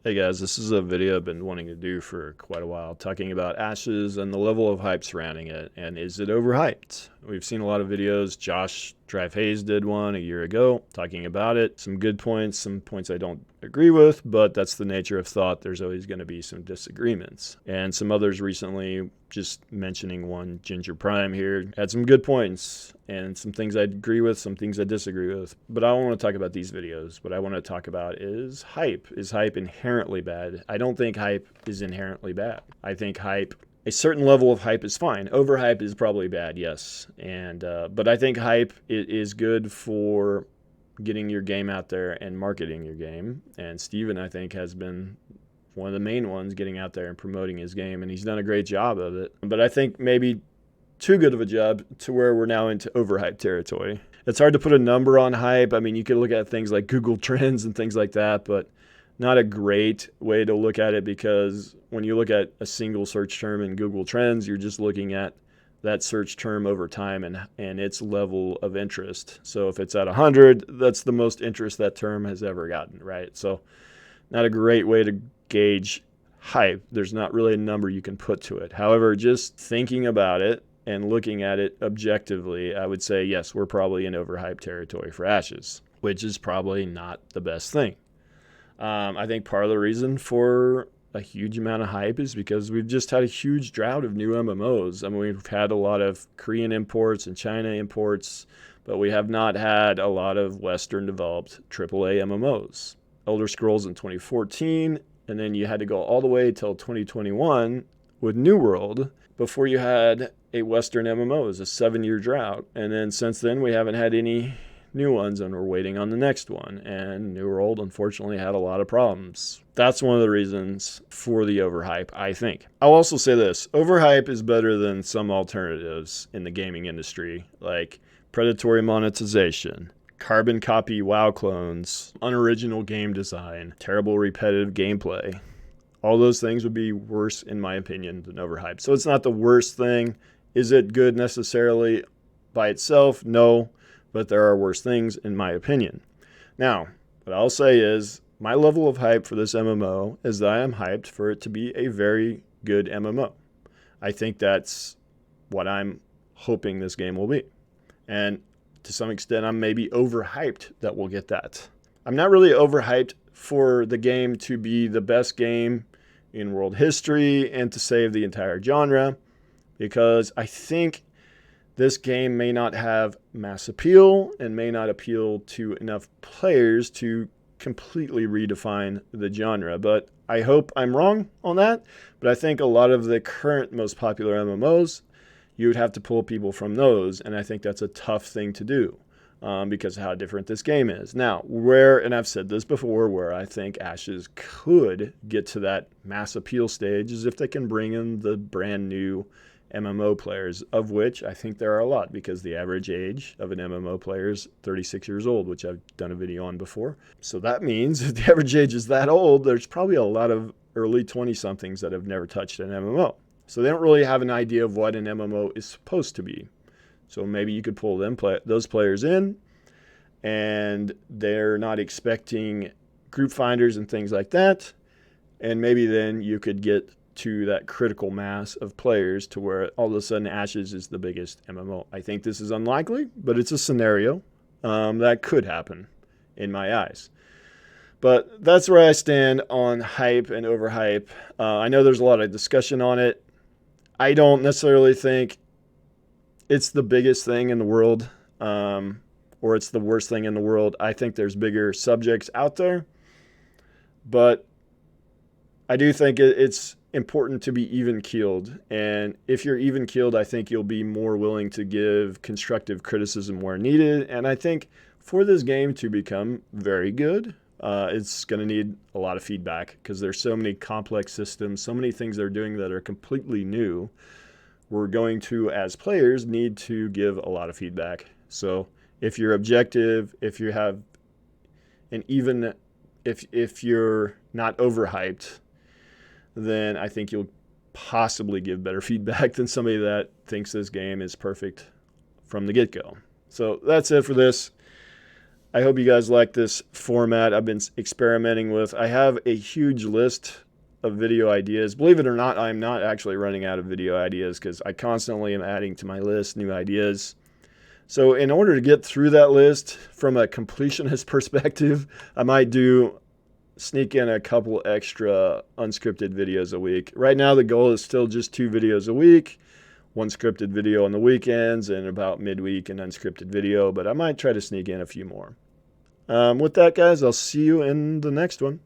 Hey guys, this is a video I've been wanting to do for quite a while, talking about Ashes and the level of hype surrounding it, and is it overhyped? We've seen a lot of videos. Josh Drive did one a year ago talking about it. Some good points, some points I don't agree with, but that's the nature of thought. There's always going to be some disagreements. And some others recently, just mentioning one, Ginger Prime here, had some good points and some things I agree with, some things I disagree with. But I don't want to talk about these videos. What I want to talk about is hype. Is hype inherently bad? I don't think hype is inherently bad. I think a certain level of hype is fine. Overhype is probably bad, yes. But I think hype is good for getting your game out there and marketing your game. And Steven, I think, has been one of the main ones getting out there and promoting his game, and he's done a great job of it. But I think maybe too good of a job to where we're now into overhyped territory. It's hard to put a number on hype. I mean, you could look at things like Google Trends and things like that, but not a great way to look at it, because when you look at a single search term in Google Trends, you're just looking at that search term over time and its level of interest. So if it's at 100, that's the most interest that term has ever gotten, right? So not a great way to gauge hype. There's not really a number you can put to it. However, just thinking about it and looking at it objectively, I would say, yes, we're probably in overhyped territory for Ashes, which is probably not the best thing. I think part of the reason for a huge amount of hype is because we've just had a huge drought of new MMOs. I mean, we've had a lot of Korean imports and China imports, but we have not had a lot of Western developed AAA MMOs. Elder Scrolls in 2014, and then you had to go all the way till 2021 with New World before you had a Western MMO. It was a 7-year drought. And then since then, we haven't had any new ones, and we're waiting on the next one. And New World, unfortunately, had a lot of problems. That's one of the reasons for the overhype, I think. I'll also say this. Overhype is better than some alternatives in the gaming industry, like predatory monetization, carbon copy WoW clones, unoriginal game design, terrible repetitive gameplay. All those things would be worse, in my opinion, than overhyped. So it's not the worst thing. Is it good necessarily by itself? No, but there are worse things, in my opinion. Now, what I'll say is my level of hype for this MMO is that I am hyped for it to be a very good MMO. I think that's what I'm hoping this game will be. And to some extent, I'm maybe overhyped that we'll get that. I'm not really overhyped for the game to be the best game in world history and to save the entire genre, because I think this game may not have mass appeal and may not appeal to enough players to completely redefine the genre. But I hope I'm wrong on that. But I think a lot of the current most popular MMOs, you would have to pull people from those. And I think that's a tough thing to do because of how different this game is. Now, and I've said this before, where I think Ashes could get to that mass appeal stage is if they can bring in the brand new MMO players, of which I think there are a lot, because the average age of an MMO player is 36 years old, which I've done a video on before. So that means if the average age is that old, there's probably a lot of early 20-somethings that have never touched an MMO. So they don't really have an idea of what an MMO is supposed to be. So maybe you could pull those players in, and they're not expecting group finders and things like that. And maybe then you could get to that critical mass of players to where all of a sudden Ashes is the biggest MMO. I think this is unlikely, but it's a scenario that could happen in my eyes. But that's where I stand on hype and overhype. I know there's a lot of discussion on it. I don't necessarily think it's the biggest thing in the world, or it's the worst thing in the world. I think there's bigger subjects out there, but I do think it's important to be even-keeled. And if you're even-keeled, I think you'll be more willing to give constructive criticism where needed. And I think for this game to become very good, it's going to need a lot of feedback, because there's so many complex systems, so many things they're doing that are completely new. We're going to, as players, need to give a lot of feedback. So if you're objective, if you have if you're not overhyped, then I think you'll possibly give better feedback than somebody that thinks this game is perfect from the get-go. So that's it for this. I hope you guys like this format I've been experimenting with. I have a huge list of video ideas. Believe it or not, I'm not actually running out of video ideas because I constantly am adding to my list new ideas. So in order to get through that list from a completionist perspective, I might sneak in a couple extra unscripted videos a week. Right now, the goal is still just 2 videos a week, 1 scripted video on the weekends, and about midweek an unscripted video, but I might try to sneak in a few more. With that, guys, I'll see you in the next one.